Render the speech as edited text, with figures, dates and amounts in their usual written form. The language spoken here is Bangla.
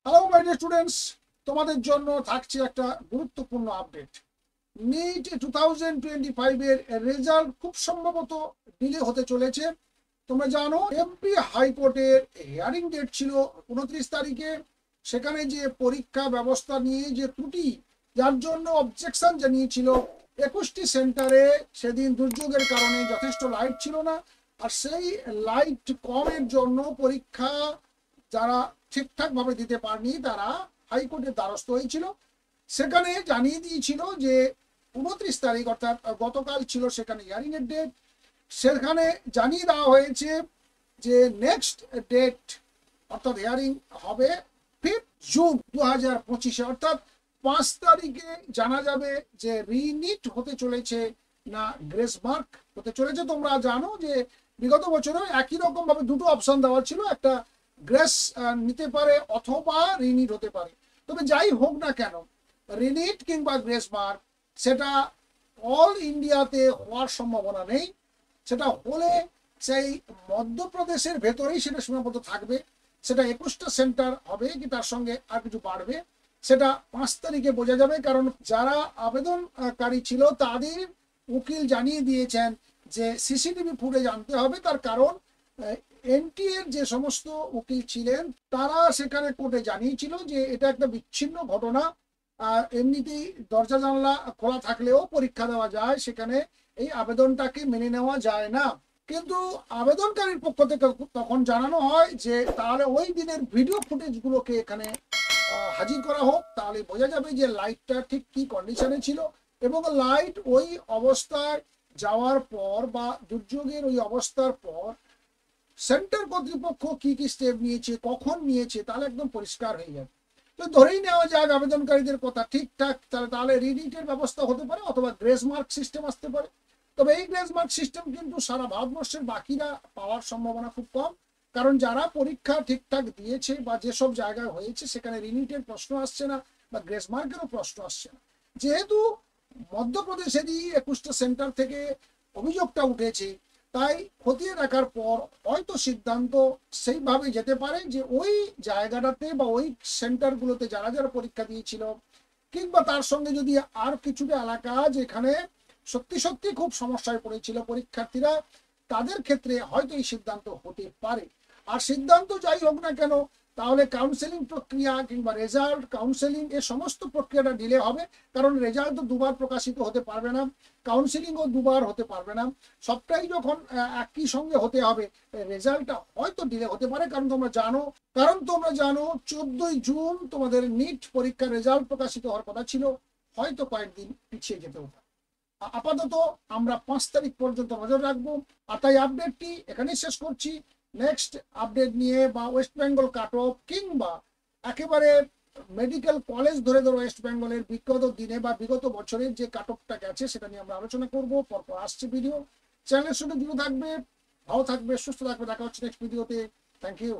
হ্যালো মাই ডিয়ার স্টুডেন্টস, তোমাদের জন্য থাকছে একটা গুরুত্বপূর্ণ আপডেট। নিট 2025 এর রেজাল্ট খুব সম্ভবত ডিলে হতে চলেছে। তোমরা জানো এমপি হাইকোর্টের হিয়ারিং ডেট ছিল 29 তারিখে। সেখানে যে পরীক্ষা ব্যবস্থা নিয়ে যে ত্রুটি, যার জন্য অবজেকশন জানিয়েছিল 21টি সেন্টারে, সেদিন দুর্যোগের কারণে যথেষ্ট লাইট ছিল না। আর সেই লাইট কমের জন্য পরীক্ষা যারা ঠিকঠাক ভাবে দিতে পারেনি তারা হাইকোর্টের দ্বারস্থ হয়েছিল। সেখানে জানিয়ে দিয়েছিল যে 29 তারিখ অর্থাৎ গতকাল ছিল সেখানে হিয়ারিং এর ডেট। সেখানে জানিয়ে দেওয়া হয়েছে যে নেক্সট ডেট অর্থাৎ হিয়ারিং হবে 5 জুন 2025-এ, অর্থাৎ 5 তারিখে জানা যাবে যে রিনিট হতে চলেছে না গ্রেস মার্ক হতে চলেছে। তোমরা জানো যে বিগত বছরে একই রকম ভাবে দুটো অপশন দেওয়া ছিল, একটা গ্রেস নিতে পারে অথবা রিনিট হতে পারে। তবে যাই হোক না কেন, রিনিট কিংবা গ্রেস মার্ক সেটা অল ইন্ডিয়াতে হওয়ার সম্ভাবনা নেই। সেটা হলে সেই মধ্যপ্রদেশের ভেতরেই সেটা সীমাবদ্ধ থাকবে। সেটা 21টা সেন্টার হবে কি তার সঙ্গে আর কিছু বাড়বে, সেটা 5 তারিখে বোঝা যাবে। কারণ যারা আবেদনকারী ছিল তাদের উকিল জানিয়ে দিয়েছেন যে সিসিটিভি ফুটেজ আনতে হবে। তার কারণ এনটি এর যে সমস্ত উকিল ছিলেন তারা সেখানে কোর্টে জানিয়েছিল যে এটা একটা বিচ্ছিন্ন ঘটনা। এমনিতেই দরজা জানলা খোলা থাকলেও পরীক্ষা দেওয়া যায়, সেখানে এই আবেদনটাকে মেনে নেওয়া যায় না। কিন্তু আবেদনকারীর পক্ষ থেকে তখন জানানো হয় যে তাহলে ওই দিনের ভিডিও ফুটেজগুলোকে এখানে হাজির করা হোক, তাহলে বোঝা যাবে যে লাইটটা ঠিক কি কন্ডিশনে ছিল এবং লাইট ওই অবস্থায় যাওয়ার পর বা দুর্যোগের ওই অবস্থার পর সেন্টার কর্তৃপক্ষ কি কি স্টেপ নিয়েছে, কখন নিয়েছে, তাহলে একদম পরিষ্কার হয়ে যাবে। তো ধরেই নেওয়া যাক আবেদনকারীদের কথা ঠিকঠাক, তাহলে রিডিটের ব্যবস্থা হতে পারে অথবা গ্রেস মার্ক সিস্টেম আসতে পারে। তবে এই গ্রেস মার্ক সিস্টেম কিন্তু সারা ভারতবর্ষের বাকিরা পাওয়ার সম্ভাবনা খুব কম। কারণ যারা পরীক্ষা ঠিকঠাক দিয়েছে বা যেসব জায়গায় হয়েছে সেখানে রিনিটের প্রশ্ন আসছে না বা গ্রেস মার্কেরও প্রশ্ন আসছে না। যেহেতু মধ্যপ্রদেশেরই 21টা সেন্টার থেকে অভিযোগটা উঠেছে, তাই খতিয়ে দেখার পর হয়তো সিদ্ধান্ত সেইভাবে যেতে পারে যে ওই জায়গাটাতে বা ওই সেন্টারগুলোতে যারা যারা পরীক্ষা দিয়েছিল কিংবা তার সঙ্গে যদি আর কিছুটা এলাকা যেখানে সত্যি সত্যি খুব সমস্যায় পড়েছিল পরীক্ষার্থীরা, তাদের ক্ষেত্রে হয়তো এই সিদ্ধান্ত হতে পারে। আর সিদ্ধান্ত যাই হোক না কেন, তাহলে কাউন্সেলিং প্রক্রিয়া কিংবা রেজাল্ট কাউন্সেলিং এ সমস্ত প্রক্রিয়াটা ডিলে হবে। কারণ রেজাল্ট তো দুবার প্রকাশিত হতে পারবে না, কাউন্সেলিংও দুবার হতে পারবে না। সবটাই যখন একই সঙ্গে হতে হবে, রেজাল্টটা হয়তো ডিলে হতে পারে। কারণ তোমরা জানো 14 জুন তোমাদের নিট পরীক্ষার রেজাল্ট প্রকাশিত হওয়ার কথা ছিল, হয়তো কয়েকদিন পিছিয়ে যেতেও পারে। আপাতত আমরা 5 তারিখ পর্যন্ত নজর রাখবো। আর তাই আপডেটটি এখানেই শেষ করছি। নেক্সট আপডেট নিয়ে বা ওয়েস্ট বেঙ্গল কাট অফ কিংবা একেবারে মেডিকেল কলেজ ধরে ধরে ওয়েস্ট বেঙ্গলের বিগত দিনে বা বিগত বছরের যে কাট অফটা গেছে সেটা নিয়ে আমরা আলোচনা করব। পরপর আসছে ভিডিও। চ্যানেলের সঙ্গে জুড়ে থাকবে, ভালো থাকবে, সুস্থ থাকবে। দেখা হচ্ছে নেক্সট ভিডিওতে। Thank you.